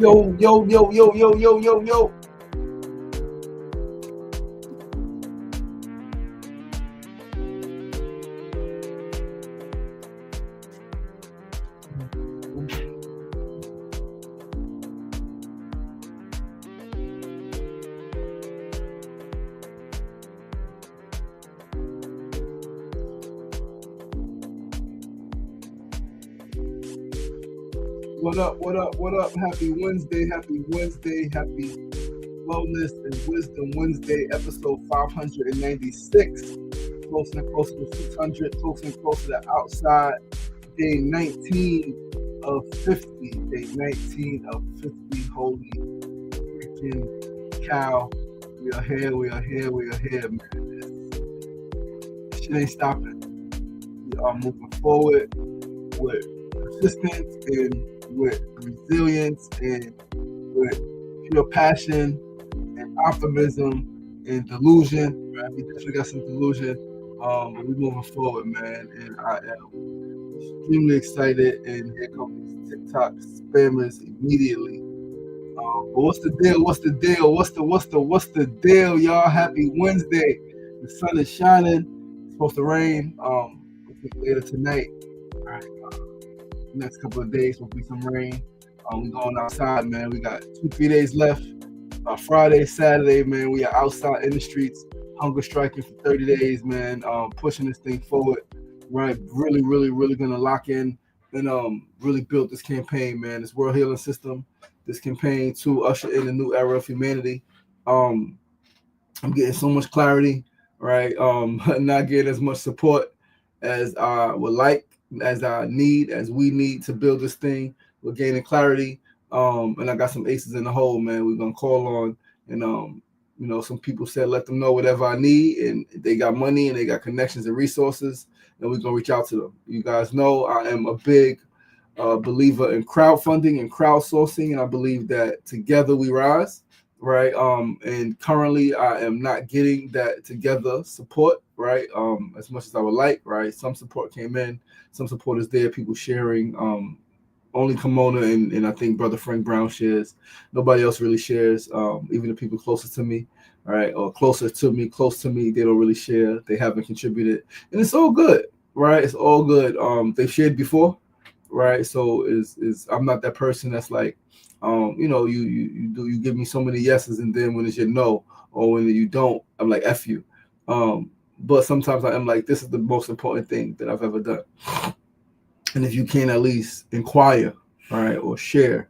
Yo, yo, yo, yo, yo, yo, yo, yo. What up, what up, what up? Happy Wednesday, happy Wednesday, happy Wellness and Wisdom Wednesday, episode 596. Closer and closer to 600, closer and closer to outside. Day 19 of 50. Day 19 of 50. Holy freaking cow. We are here, we are here, we are here, man. This shit ain't stopping. We are moving forward with persistence and with resilience and with pure passion and optimism and delusion. Right? We definitely got some delusion. But we're moving forward, man. And I am extremely excited. And here come these TikTok spammers immediately. But what's the deal? What's the deal? What's the deal, y'all? Happy Wednesday. The sun is shining. It's supposed to rain. Later tonight. All right. Next couple of days will be some rain. We going outside, man. We got 2-3 days left. Friday, Saturday, man. We are outside in the streets, hunger striking for 30 days, man. Pushing this thing forward, right? Really, really, really gonna lock in and really build this campaign, man. This World Healing System, this campaign to usher in a new era of humanity. I'm getting so much clarity, right? Not getting as much support as I would like, as I need, as we need to build this thing. We're gaining clarity. And I got some aces in the hole, man. We're gonna call on and some people said let them know whatever I need, and they got money and they got connections and resources, and we're gonna reach out to them. You guys know I am a big believer in crowdfunding and crowdsourcing, and I believe that together we rise, right? And currently I am not getting that together support, right? As much as I would like, right? Some support came in, some support is there, people sharing. Only Kimona and I think Brother Frank Brown shares. Nobody else really shares. Even the people closest to me, right, or close to me, they don't really share. They haven't contributed, and it's all good, right? It's all good. They've shared before, right? So is I'm not that person that's like, you give me so many yeses, and then when it's your no or when you don't, I'm like F you. But sometimes I am like, this is the most important thing that I've ever done. And if you can at least inquire, all right, or share,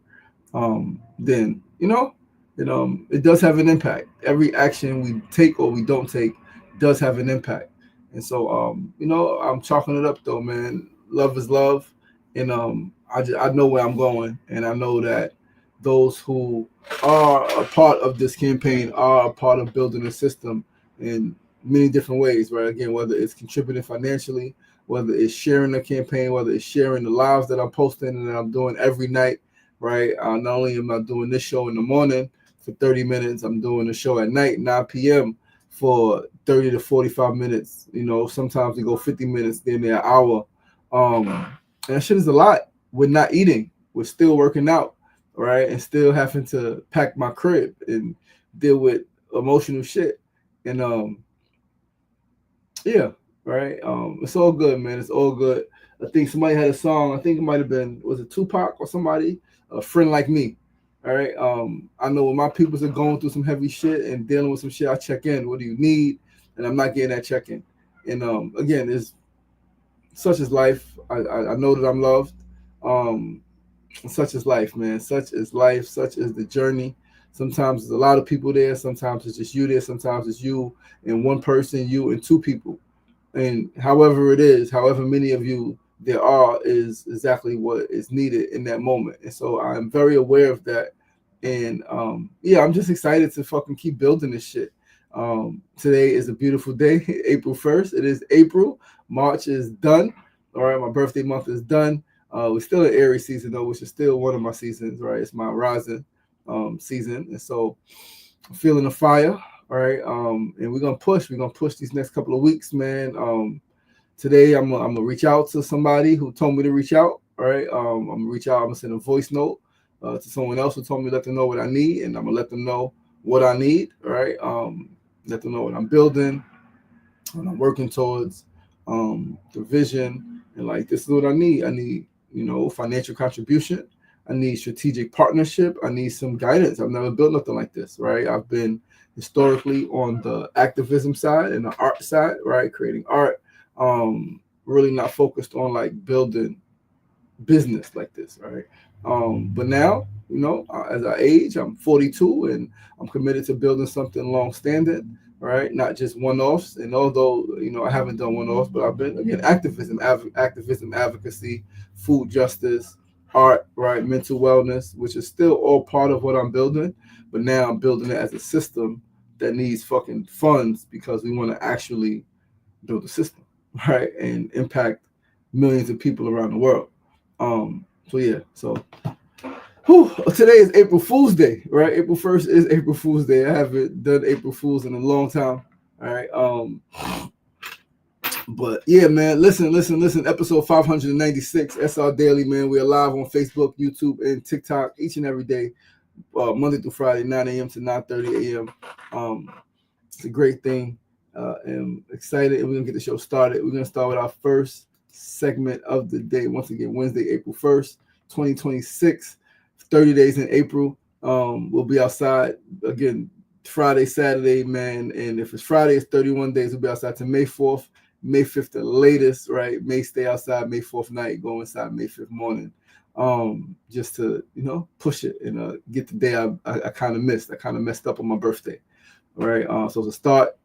then it does have an impact. Every action we take or we don't take does have an impact. And so I'm chalking it up though, man. Love is love, and I know where I'm going, and I know that those who are a part of this campaign are a part of building a system in many different ways, right? Again, whether it's contributing financially, whether it's sharing the campaign, whether it's sharing the lives that I'm posting and that I'm doing every night, right? Not only am I doing this show in the morning for 30 minutes, I'm doing the show at night, 9 p.m. for 30 to 45 minutes. Sometimes we go 50 minutes, then an hour. And that shit is a lot. We're not eating. We're still working out, right? And still having to pack my crib and deal with emotional shit. And yeah. Right, it's all good, man. It's all good. I think somebody had a song. I think it might have been, was it Tupac or somebody? A friend like me. All right. I know when my peoples are going through some heavy shit and dealing with some shit, I check in. What do you need? And I'm not getting that check in. And again, it's such is life. I know that I'm loved. Such is life, man. Such is life. Such is the journey. Sometimes there's a lot of people there. Sometimes it's just you there. Sometimes it's you and one person, you and two people. And however it is, however many of you there are, is exactly what is needed in that moment. And so I'm very aware of that. And I'm just excited to fucking keep building this shit. Today is a beautiful day, April 1st. It is April. March is done. All right, my birthday month is done. We're still in Aries season though, which is still one of my seasons, right? It's my rising season. And so I'm feeling the fire. All right, and we're gonna push these next couple of weeks, man. Today I'm gonna reach out to somebody who told me to reach out. All right, I'm gonna reach out. I'm gonna send a voice note to someone else who told me to let them know what I need, and I'm gonna let them know what I need. Right. Let them know what I'm building, what I'm working towards, the vision, and like this is what I need. I need, financial contribution. I need strategic partnership. I need some guidance. I've never built nothing like this, right? I've been historically on the activism side and the art side, right? Creating art. Really not focused on like building business like this, right? But now, as I age, I'm 42, and I'm committed to building something long standing, right? Not just one offs. And although I haven't done one offs, but I've been again activism, advocacy, food justice, art, right, mental wellness, which is still all part of what I'm building. But now I'm building it as a system that needs fucking funds because we want to actually build a system, right, and impact millions of people around the world. So yeah, so today is April Fool's Day, right? April 1st is April Fool's Day. I haven't done April Fool's in a long time. All right. But yeah, man, listen. Episode 596, SR Daily, man. We are live on Facebook, YouTube, and TikTok each and every day, Monday through Friday, 9 a.m. to 9:30 a.m. It's a great thing. I'm excited, and we're gonna get the show started. We're gonna start with our first segment of the day. Once again, Wednesday, April 1st, 2026. 30 days in April. We'll be outside again Friday, Saturday, man. And if it's Friday, it's 31 days. We'll be outside to May 4th, May 5th, the latest, right? May stay outside May 4th night, go inside May 5th morning. Just to, push it and get the day I kind of missed. I kind of messed up on my birthday, right? So to start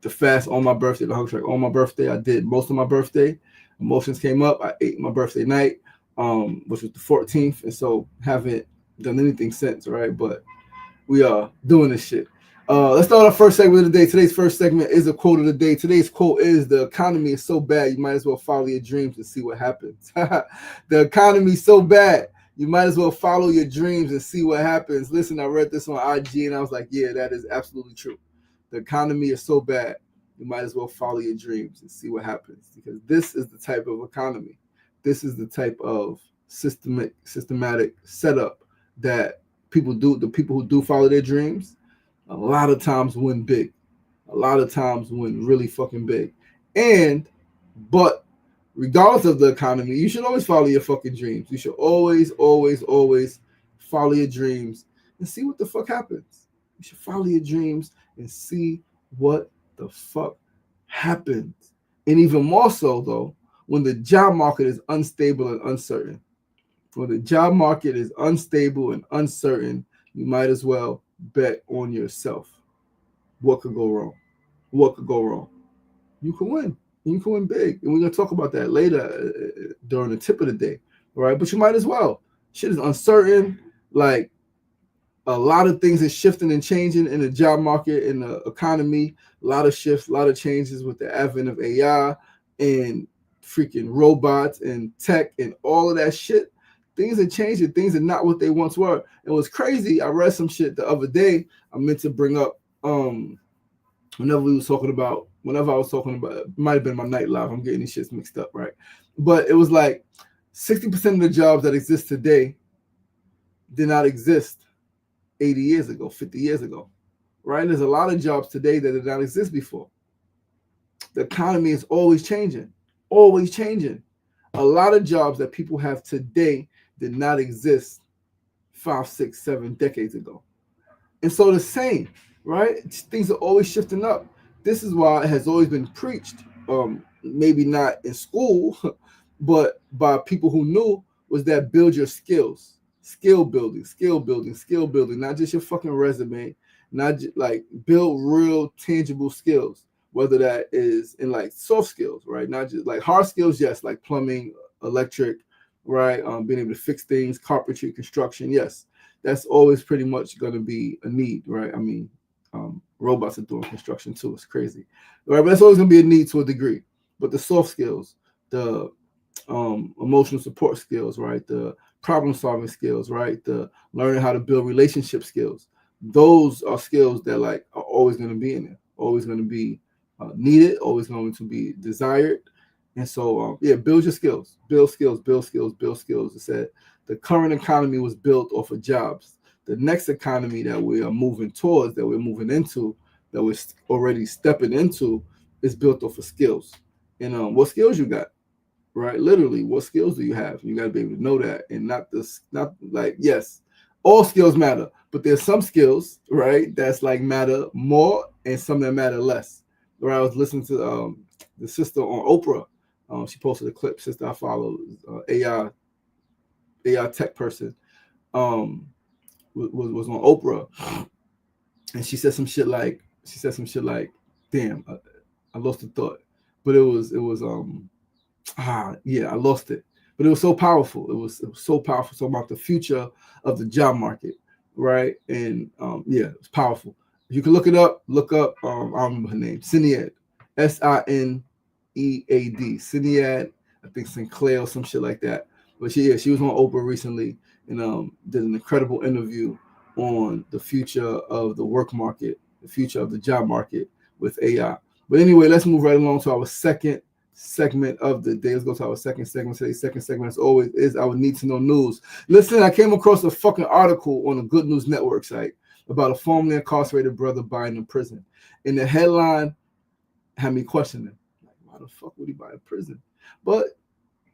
the fast on my birthday, the hunger track on my birthday, I did most of my birthday. Emotions came up. I ate my birthday night, which was the 14th, and so haven't done anything since, right? But we are doing this shit. Let's start our first segment of the day. Today's first segment is a quote of the day. Today's quote is, "The economy is so bad, you might as well follow your dreams and see what happens." The economy is so bad, you might as well follow your dreams and see what happens. Listen, I read this on IG, and I was like, yeah, that is absolutely true. The economy is so bad, you might as well follow your dreams and see what happens, because this is the type of economy. This is the type of systematic setup that people do. The people who do follow their dreams, a lot of times win big. A lot of times win really fucking big. But regardless of the economy, you should always follow your fucking dreams. You should always follow your dreams and see what the fuck happens. You should follow your dreams and see what the fuck happens. And even more so, though, when the job market is unstable and uncertain. When the job market is unstable and uncertain, you might as well bet on yourself. What could go wrong? What could go wrong? You can win. You can win big. And we're going to talk about that later during the tip of the day. All right? But you might as well. Shit is uncertain. Like, a lot of things are shifting and changing in the job market, in the economy. A lot of shifts, a lot of changes with the advent of AI and freaking robots and tech and all of that shit. Things are changing. Things are not what they once were. It was crazy. I read some shit the other day. I meant to bring up whenever I was talking about, it might have been my night live. I'm getting these shits mixed up, right? But it was like 60% of the jobs that exist today did not exist 80 years ago, 50 years ago, right? There's a lot of jobs today that did not exist before. The economy is always changing, always changing. A lot of jobs that people have today did not exist 5, 6, 7 decades ago. And so the same, right? Things are always shifting up. This is why it has always been preached, maybe not in school, but by people who knew, was that build your skills. Skill building, not just your fucking resume, not just like build real tangible skills, whether that is in like soft skills, right? Not just like hard skills, yes, like plumbing, electric, right? Being able to fix things, carpentry, construction, yes. That's always pretty much going to be a need, right? I mean, robots are doing construction too. It's crazy, right? But that's always going to be a need to a degree. But the soft skills, the emotional support skills, right? The problem-solving skills, right? The learning how to build relationship skills. Those are skills that like are always going to be in there, always going to be needed, always going to be desired. And so, build your skills, build skills, build skills, build skills. It said the current economy was built off of jobs. The next economy that we are moving towards, that we're moving into, that we're already stepping into, is built off of skills. And what skills you got? Right? Literally, what skills do you have? You got to be able to know that, and not like, yes, all skills matter, but there's some skills, right, that's like matter more, and some that matter less. Right? I was listening to the sister on Oprah. She posted a clip. Sister I follow, AI tech person, um, was on Oprah, and she said some shit like, "Damn, I lost the thought," but I lost it. But it was so powerful. It was so powerful. So about the future of the job market, right? And it's powerful. You can look it up. Look up. I don't remember her name. Sinead, Sinead, Sinead. I think Sinclair or some shit like that. But she was on Oprah recently and did an incredible interview on the future of the work market, the future of the job market with AI. But anyway, let's move right along to our second segment of the day. Let's go to our second segment. Today's second segment, as always, is our Need to Know News. Listen, I came across a fucking article on the Good News Network site about a formerly incarcerated brother buying in prison. And the headline had me questioning, like, why the fuck would he buy a prison? But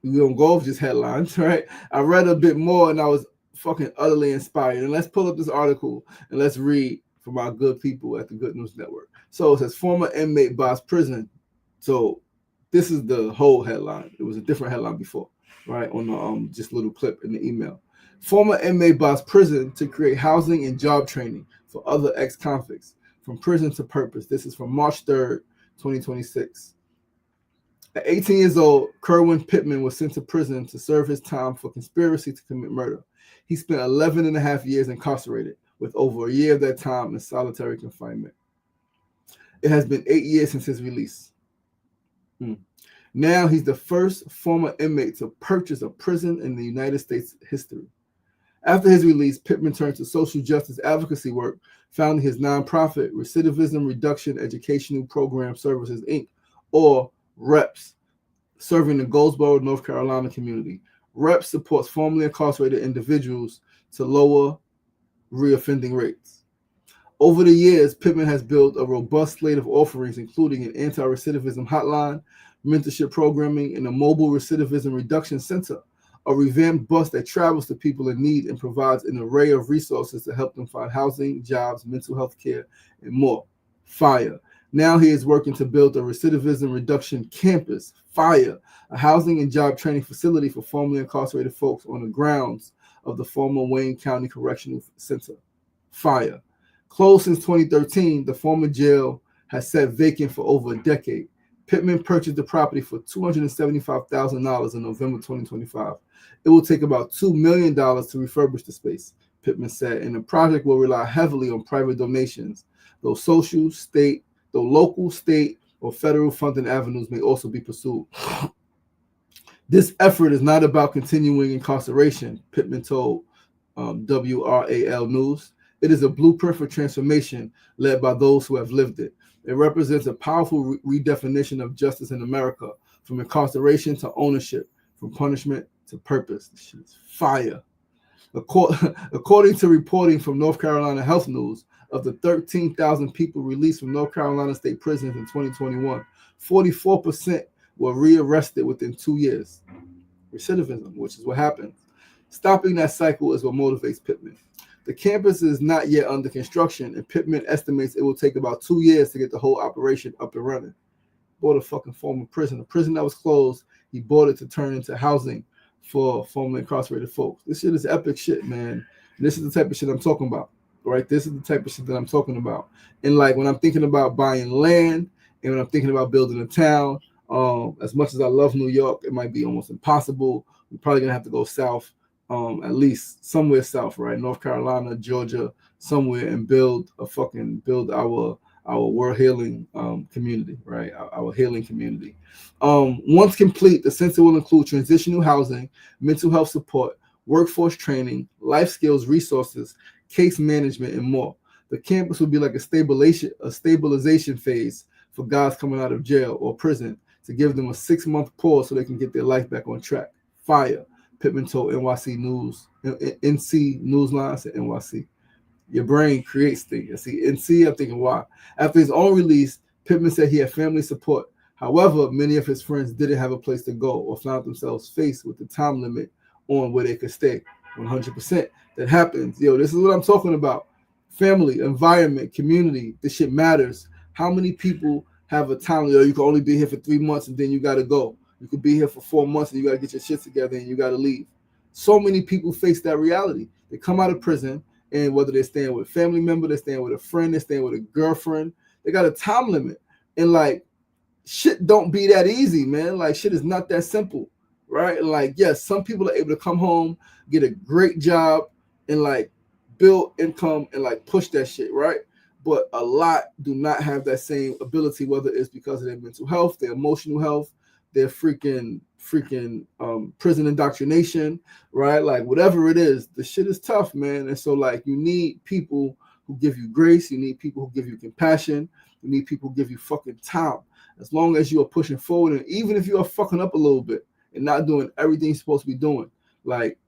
we don't go off just headlines, right? I read a bit more and I was fucking utterly inspired. And let's pull up this article and let's read from our good people at the Good News Network. So it says, former inmate buys prison. So this is the whole headline. It was a different headline before, right? On the just little clip in the email. Former inmate buys prison to create housing and job training for other ex-convicts. From prison to purpose. This is from March 3rd, 2026. At 18 years old, Kerwin Pittman was sent to prison to serve his time for conspiracy to commit murder. He spent 11 and a half years incarcerated, with over a year of that time in solitary confinement. It has been 8 years since his release. Now he's the first former inmate to purchase a prison in the United States history. After his release, Pittman turned to social justice advocacy work, founding his nonprofit Recidivism Reduction Educational Program Services, Inc., or REPS, serving the Goldsboro, North Carolina community. REPS supports formerly incarcerated individuals to lower reoffending rates. Over the years, Pittman has built a robust slate of offerings, including an anti-recidivism hotline, mentorship programming, and a mobile recidivism reduction center, a revamped bus that travels to people in need and provides an array of resources to help them find housing, jobs, mental health care, and more. Fire. Now he is working to build a recidivism reduction campus. Fire. A housing and job training facility for formerly incarcerated folks on the grounds of the former Wayne County Correctional Center. Fire. Closed since 2013, the former jail has sat vacant for over a decade. Pittman purchased the property for $275,000 in November 2025. It will take about $2 million to refurbish the space, Pittman said, and the project will rely heavily on private donations, though local, state, or federal funding avenues may also be pursued. This effort is not about continuing incarceration, Pittman told WRAL News. It is a blueprint for transformation led by those who have lived it. It represents a powerful redefinition of justice in America, from incarceration to ownership, from punishment to purpose. This shit is fire. According to reporting from North Carolina Health News, of the 13,000 people released from North Carolina state prisons in 2021, 44% were rearrested within 2 years. Recidivism, which is what happens. Stopping that cycle is what motivates Pittman. The campus is not yet under construction, and Pittman estimates it will take about 2 years to get the whole operation up and running. Bought a fucking former prison. A prison that was closed, he bought it to turn into housing for formerly incarcerated folks. This shit is epic shit, man. And this is the type of shit I'm talking about, right? This is the type of shit that I'm talking about. And like when I'm thinking about buying land and when I'm thinking about building a town, as much as I love New York, it might be almost impossible. We're probably going to have to go south. At least somewhere south, right? North Carolina, Georgia, somewhere, and build our world healing community, right? Our healing community. Once complete, the center will include transitional housing, mental health support, workforce training, life skills resources, case management, and more. The campus will be like a stabilization phase for guys coming out of jail or prison, to give them a 6-month pause so they can get their life back on track. Fire, Pittman told NYC News, NC Newsline said NYC. Your brain creates things. I see NC, I'm thinking, why? After his own release, Pittman said he had family support. However, many of his friends didn't have a place to go or found themselves faced with the time limit on where they could stay. 100%. That happens. Yo, this is what I'm talking about. Family, environment, community. This shit matters. How many people have a time limit? You can only be here for 3 months and then you got to go. You could be here for 4 months and you got to get your shit together and you got to leave. So many people face that reality. They come out of prison, and whether they're staying with a family member, they're staying with a friend, they're staying with a girlfriend, they got a time limit. And like, shit don't be that easy, man. Like, shit is not that simple, right? And like, yes, some people are able to come home, get a great job, and like build income and like push that shit, right? But a lot do not have that same ability, whether it's because of their mental health, their emotional health, their freaking prison indoctrination, right? Like whatever it is, the shit is tough, man. And so like you need people who give you grace, you need people who give you compassion, you need people who give you fucking time. As long as you are pushing forward, and even if you are fucking up a little bit and not doing everything you're supposed to be doing, like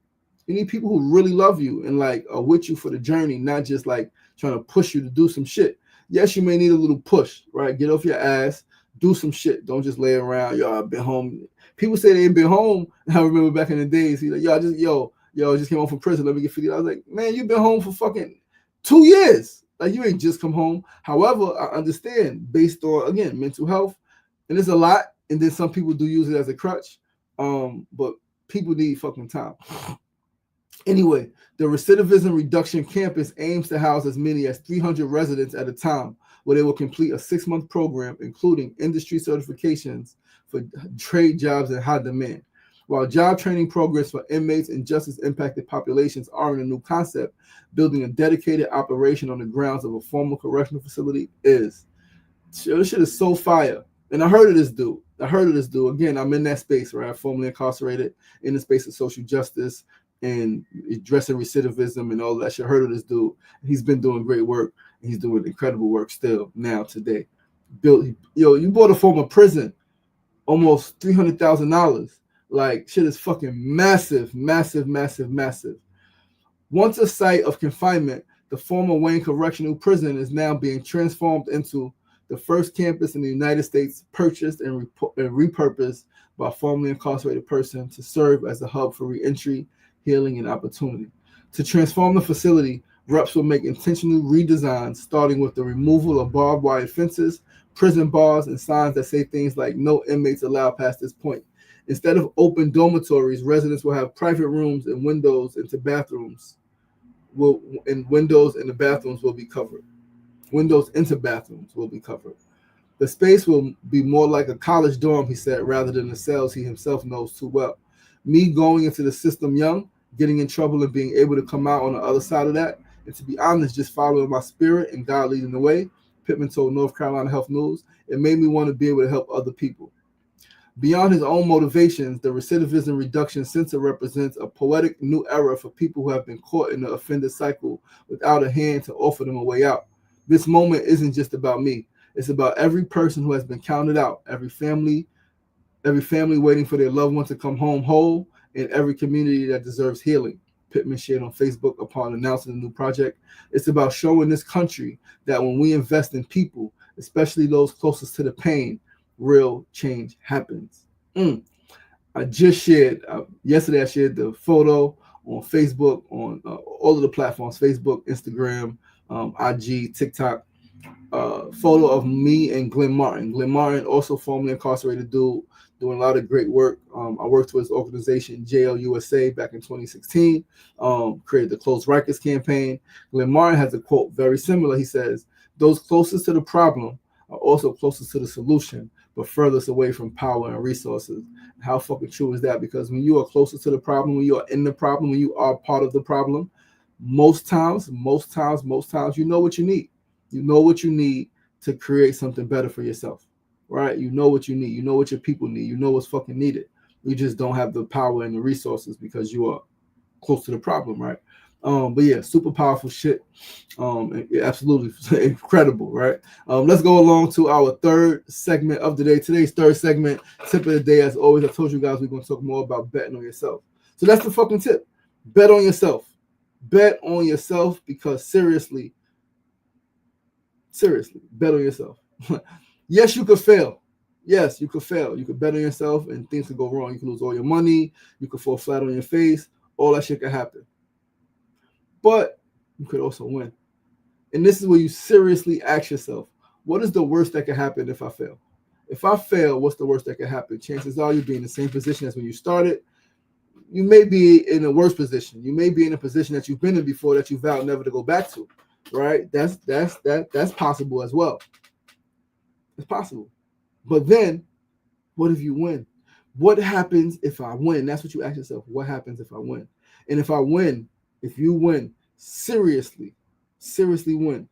you need people who really love you and like are with you for the journey, not just like trying to push you to do some shit. Yes, you may need a little push, right? Get off your ass, do some shit. Don't just lay around. Yo, I've been home. People say they ain't been home. I remember back in the days, he's like, yo, I just came home from prison. Let me get 50. I was like, man, you've been home for fucking 2 years. Like you ain't just come home. However, I understand based on, again, mental health, and it's a lot. And then some people do use it as a crutch. But people need fucking time. Anyway, the Recidivism Reduction Campus aims to house as many as 300 residents at a time, where they will complete a 6-month program, including industry certifications for trade jobs in high demand. While job training programs for inmates and justice-impacted populations aren't a new concept, building a dedicated operation on the grounds of a former correctional facility is. This shit is so fire. And I heard of this dude. Again, I'm in that space, right? I'm formerly incarcerated in the space of social justice and addressing recidivism and all that shit. I heard of this dude. He's been doing great work. He's doing incredible work still now today. You bought a former prison, almost $300,000. Like shit is fucking massive, massive, massive, massive. Once a site of confinement, the former Wayne Correctional Prison is now being transformed into the first campus in the United States purchased and repurposed by a formerly incarcerated person to serve as a hub for reentry, healing, and opportunity. To transform the facility, reps will make intentional redesigns, starting with the removal of barbed wire fences, prison bars, and signs that say things like "No inmates allowed past this point." Instead of open dormitories, residents will have private rooms and windows into bathrooms. Windows in the bathrooms will be covered. Windows into bathrooms will be covered. The space will be more like a college dorm, he said, rather than the cells he himself knows too well. Me going into the system young, getting in trouble and being able to come out on the other side of that, and to be honest, just following my spirit and God leading the way, Pittman told North Carolina Health News, it made me want to be able to help other people. Beyond his own motivations, the Recidivism Reduction Center represents a poetic new era for people who have been caught in the offender cycle without a hand to offer them a way out. This moment isn't just about me. It's about every person who has been counted out, every family waiting for their loved one to come home whole, and every community that deserves healing. Pittman shared on Facebook upon announcing the new project. It's about showing this country that when we invest in people, especially those closest to the pain, real change happens. I just shared, yesterday I shared the photo on Facebook, on all of the platforms, Facebook, Instagram, IG, TikTok, photo of me and Glenn Martin. Glenn Martin, also formerly incarcerated dude, doing a lot of great work. I worked with his organization, JLUSA, back in 2016, created the Close Rikers campaign. Glenn Martin has a quote very similar. He says, those closest to the problem are also closest to the solution, but furthest away from power and resources. How fucking true is that? Because when you are closer to the problem, when you are in the problem, when you are part of the problem, most times, you know what you need. You know what you need to create something better for yourself, right? You know what you need. You know what your people need. You know what's fucking needed. You just don't have the power and the resources because you are close to the problem, right? But yeah, super powerful shit. Absolutely incredible, right? Let's go along to our third segment of the day. Today's third segment, tip of the day. As always, I told you guys we're going to talk more about betting on yourself. So that's the fucking tip. Bet on yourself. Bet on yourself because seriously, bet on yourself. Yes, you could fail. Yes, you could fail. You could bet on yourself and things could go wrong. You could lose all your money. You could fall flat on your face. All that shit could happen. But you could also win. And this is where you seriously ask yourself, what is the worst that could happen if I fail? If I fail, what's the worst that could happen? Chances are you'll be in the same position as when you started. You may be in a worse position. You may be in a position that you've been in before that you vowed never to go back to. Right? That's possible as well. It's possible. But then, what if you win? What happens if I win? That's what you ask yourself. What happens if I win? And if I win, if you win, seriously win.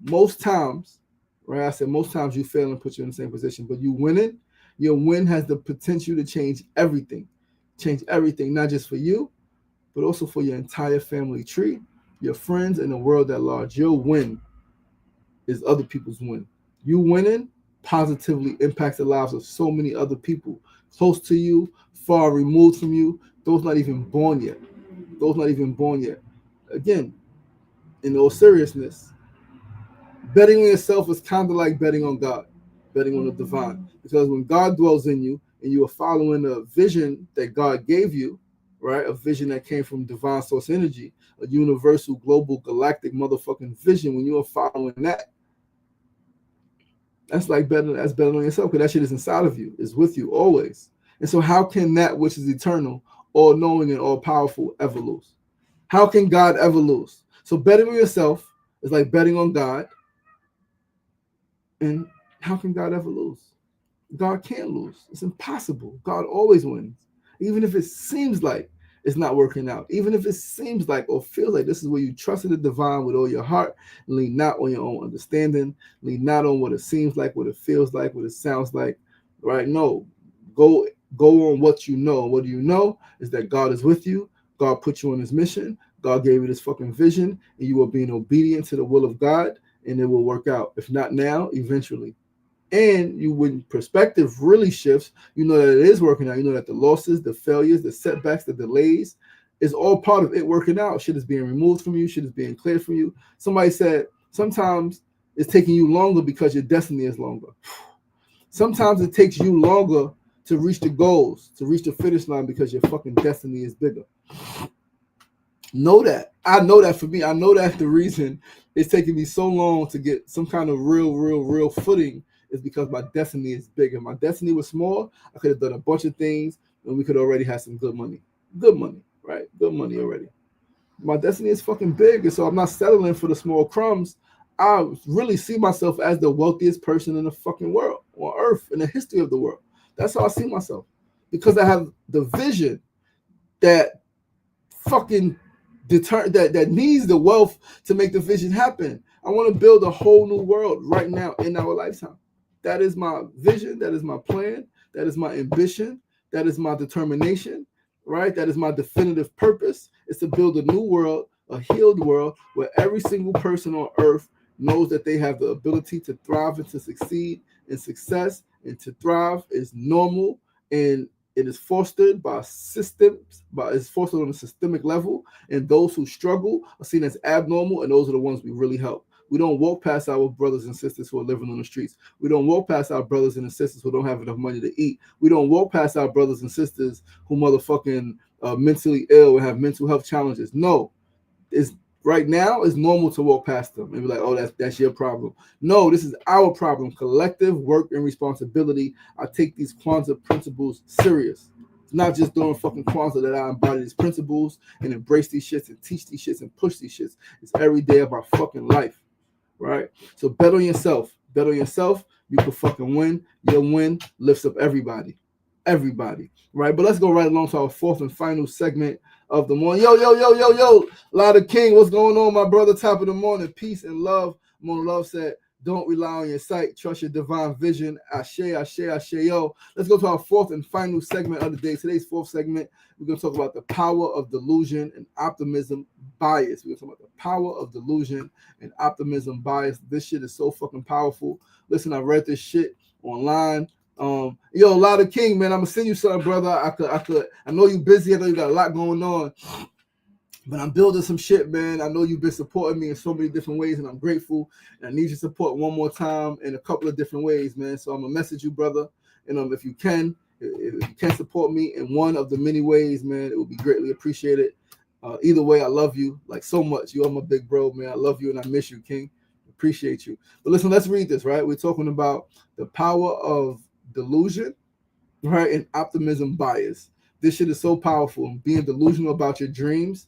Most times, right? I said most times you fail and put you in the same position, but you winning, your win has the potential to change everything. Change everything, not just for you, but also for your entire family tree, your friends, and the world at large. Your win is other people's win. You winning positively impacts the lives of so many other people close to you, far removed from you, those not even born yet. Again, in all seriousness, betting on yourself is kind of like betting on God, betting on the divine. Because when God dwells in you and you are following a vision that God gave you, right? A vision that came from divine source energy, a universal, global, galactic motherfucking vision. When you are following that, that's betting on yourself because that shit is inside of you, is with you always. And so how can that which is eternal, all knowing and all powerful ever lose? How can God ever lose? So betting on yourself is like betting on God. And how can God ever lose? God can't lose. It's impossible. God always wins. Even if it seems like it's not working out. Even if it seems like or feels like this is where you trusted the divine with all your heart, lean not on your own understanding, lean not on what it seems like, what it feels like, what it sounds like, right? No, go on what you know. What do you know is that God is with you. God put you on his mission. God gave you this fucking vision, and you are being obedient to the will of God, and it will work out. If not now, eventually. And you, when perspective really shifts, you know that it is working out. You know that the losses, the failures, the setbacks, the delays is all part of it working out. Shit is being removed from you. Shit is being cleared from you. Somebody said sometimes it's taking you longer because your destiny is longer. Sometimes it takes you longer to reach the goals, to reach the finish line because your fucking destiny is bigger. Know that. I know that for me. I know that the reason it's taking me so long to get some kind of real footing is because my destiny is big. If my destiny was small, I could have done a bunch of things and we could already have some good money. Good money, right? Good money already. My destiny is fucking big, and so I'm not settling for the small crumbs. I really see myself as the wealthiest person in the fucking world, on earth, in the history of the world. That's how I see myself. Because I have the vision that fucking that needs the wealth to make the vision happen. I want to build a whole new world right now in our lifetime. That is my vision. That is my plan. That is my ambition. That is my determination, right? That is my definitive purpose, is to build a new world, a healed world, where every single person on earth knows that they have the ability to thrive and to succeed, and success and to thrive is normal, and it is fostered by systems, it's fostered on a systemic level, and those who struggle are seen as abnormal, and those are the ones we really help. We don't walk past our brothers and sisters who are living on the streets. We don't walk past our brothers and sisters who don't have enough money to eat. We don't walk past our brothers and sisters who motherfucking mentally ill and have mental health challenges. No, it's right now it's normal to walk past them and be like, oh, that's your problem. No, this is our problem. Collective work and responsibility. I take these Kwanzaa principles serious. It's not just during fucking Kwanzaa that I embody these principles and embrace these shits and teach these shits and push these shits. It's every day of our fucking life. Right? So bet on yourself. Bet on yourself. You can fucking win. Your win lifts up everybody. Everybody. Right? But let's go right along to our fourth and final segment of the morning. Yo. Lotta King, what's going on, my brother? Top of the morning. Peace and love. Mona Love said, Don't rely on your sight. Trust your divine vision. Ashe, ashe, ashe, yo. Let's go to our fourth and final segment of the day. Today's fourth segment, we're going to talk about the power of delusion and optimism bias. We're going to talk about the power of delusion and optimism bias. This shit is so fucking powerful. Listen, I read this shit online. Yo, Lotta King, man, I'm gonna send you something, brother. I know you busy. I know you got a lot going on. But I'm building some shit, man. I know you've been supporting me in so many different ways, and I'm grateful. And I need your support one more time in a couple of different ways, man. So I'm gonna message you, brother. And if you can support me in one of the many ways, man, it would be greatly appreciated. Either way, I love you like so much. You are my big bro, man. I love you and I miss you, King. Appreciate you. But listen, let's read this, right? We're talking about the power of delusion, right, and optimism bias. This shit is so powerful. Being delusional about your dreams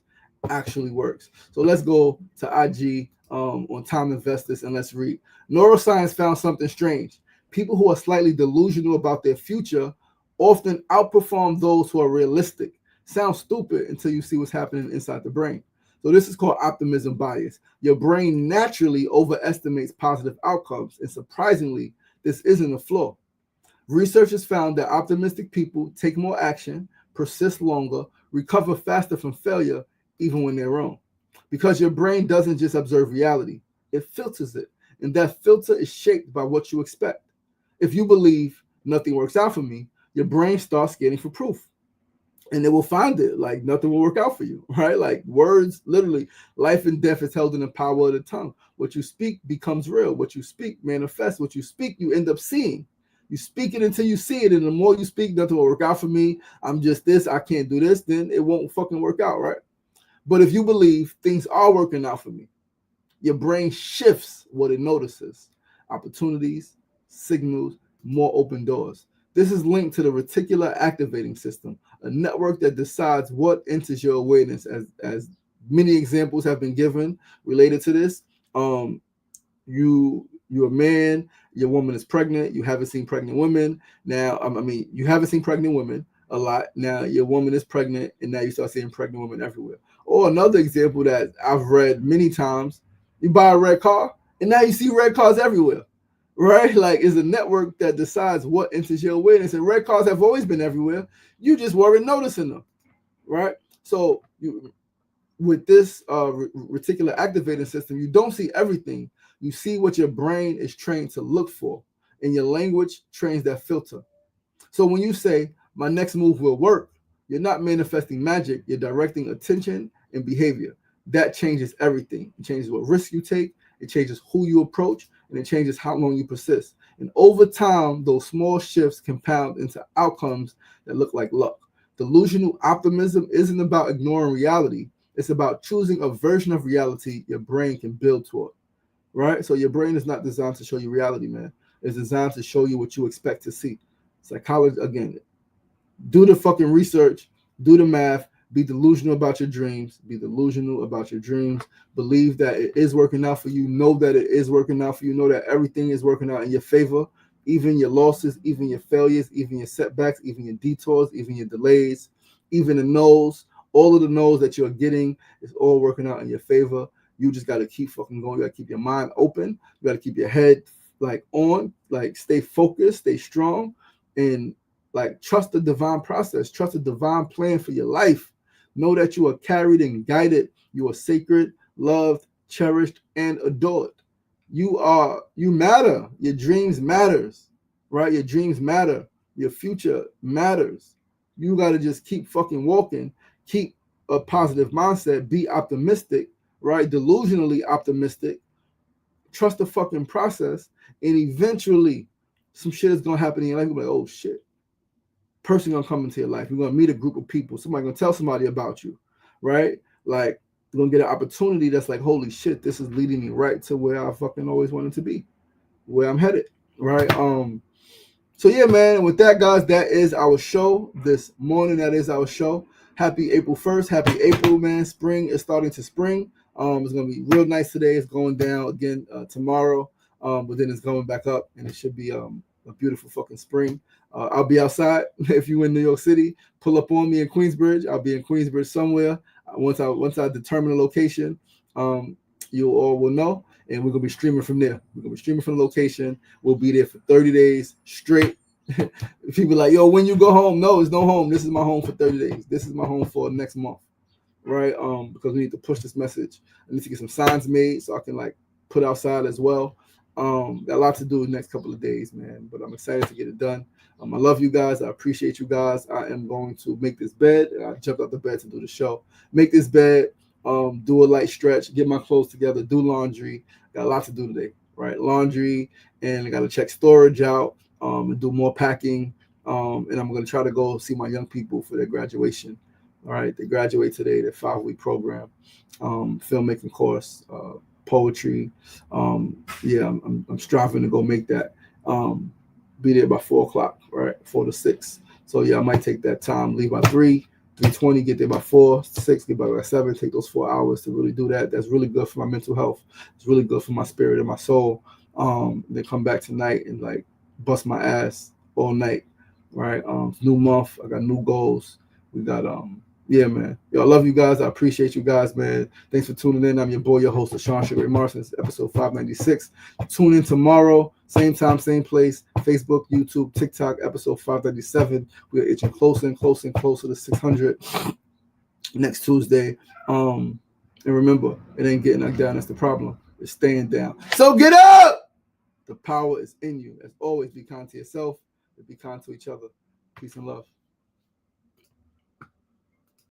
actually works. So let's go to IG on Time Investors and let's read. Neuroscience found something strange. People who are slightly delusional about their future often outperform those who are realistic. Sounds stupid until you see what's happening inside the brain. So this is called optimism bias. Your brain naturally overestimates positive outcomes, and surprisingly, this isn't a flaw. Researchers found that optimistic people take more action, persist longer, recover faster from failure, even when they're wrong. Because your brain doesn't just observe reality, it filters it. And that filter is shaped by what you expect. If you believe nothing works out for me, your brain starts scanning for proof. And it will find it, like nothing will work out for you, right? Like words, literally, life and death is held in the power of the tongue. What you speak becomes real. What you speak manifests. What you speak, you end up seeing. You speak it until you see it. And the more you speak, nothing will work out for me. I'm just this, I can't do this, then it won't fucking work out, right? But if you believe things are working out for me, your brain shifts what it notices. Opportunities, signals, more open doors. This is linked to the reticular activating system, a network that decides what enters your awareness. As many examples have been given related to this. You're a man, your woman is pregnant, you haven't seen pregnant women. Now, you haven't seen pregnant women a lot. Now your woman is pregnant, and now you start seeing pregnant women everywhere. Or another example that I've read many times, you buy a red car, and now you see red cars everywhere, right? Like, it's a network that decides what enters your awareness, and red cars have always been everywhere. You just weren't noticing them, right? So with this reticular activating system, you don't see everything. You see what your brain is trained to look for, and your language trains that filter. So when you say, my next move will work, you're not manifesting magic, you're directing attention and behavior. That changes everything. It changes what risk you take, it changes who you approach, and it changes how long you persist. And over time, those small shifts compound into outcomes that look like luck. Delusional optimism isn't about ignoring reality. It's about choosing a version of reality your brain can build toward, right? So your brain is not designed to show you reality, man. It's designed to show you what you expect to see. Psychology, again, do the fucking research, do the math, be delusional about your dreams, be delusional about your dreams, believe that it is working out for you, know that it is working out for you, know that everything is working out in your favor, even your losses, even your failures, even your setbacks, even your detours, even your delays, even the no's, all of the no's that you're getting is all working out in your favor. You just got to keep fucking going. You got to keep your mind open. You got to keep your head like on, like stay focused, stay strong, and like trust the divine process, trust the divine plan for your life. Know that you are carried and guided. You are sacred, loved, cherished, and adored. You matter. Your dreams matters, right? Your dreams matter. Your future matters. You got to just keep fucking walking. Keep a positive mindset. Be optimistic, right? Delusionally optimistic. Trust the fucking process. And eventually, some shit is going to happen in your life. You're like, oh shit. Person gonna come into your life. You're gonna meet a group of people. Somebody gonna tell somebody about you, right? Like, you're gonna get an opportunity that's like, holy shit, this is leading me right to where I fucking always wanted to be, where I'm headed, right? So yeah, man. And with that, guys, that is our show this morning. That is our show. Happy April 1st. Happy April, man. Spring is starting to spring. It's gonna be real nice today. It's going down again tomorrow, but then it's going back up, and it should be a beautiful fucking spring. I'll be outside. If you're in New York City, pull up on me in Queensbridge. I'll be in Queensbridge somewhere. Once I determine a location, you all will know. and we're gonna be streaming from there. We're gonna be streaming from the location. We'll be there for 30 days straight. People like, yo, when you go home? No, it's no home. This is my home for 30 days. This is my home for next month, right? Because we need to push this message. I need to get some signs made so I can like put outside as well. Got a lot to do the next couple of days, man. But I'm excited to get it done. I love you guys. I appreciate you guys. I am going to make this bed. I jumped out the bed to do the show. Make this bed. Do a light stretch. Get my clothes together. Do laundry. Got a lot to do today, right? Laundry, and I got to check storage out. And do more packing. And I'm going to try to go see my young people for their graduation. All right, they graduate today. Their 5-week program, filmmaking course, poetry. Yeah, I'm striving to go make that. Be there by 4 o'clock, right? 4 to 6. So yeah, I might take that time. Leave by 3:20. Get there by 4, 6. Get back by 7. Take those 4 hours to really do that. That's really good for my mental health. It's really good for my spirit and my soul. Then come back tonight and like bust my ass all night, right? New month. I got new goals. We got yeah, man. Yo, I love you guys. I appreciate you guys, man. Thanks for tuning in. I'm your boy, your host, Sean Sugar Martin. It's episode 596. Tune in tomorrow, same time, same place. Facebook, YouTube, TikTok, episode 597. We're itching closer and closer and closer to 600 next Tuesday. And remember, it ain't getting knocked down. That's the problem. It's staying down. So get up! The power is in you. As always, be kind to yourself and be kind to each other. Peace and love.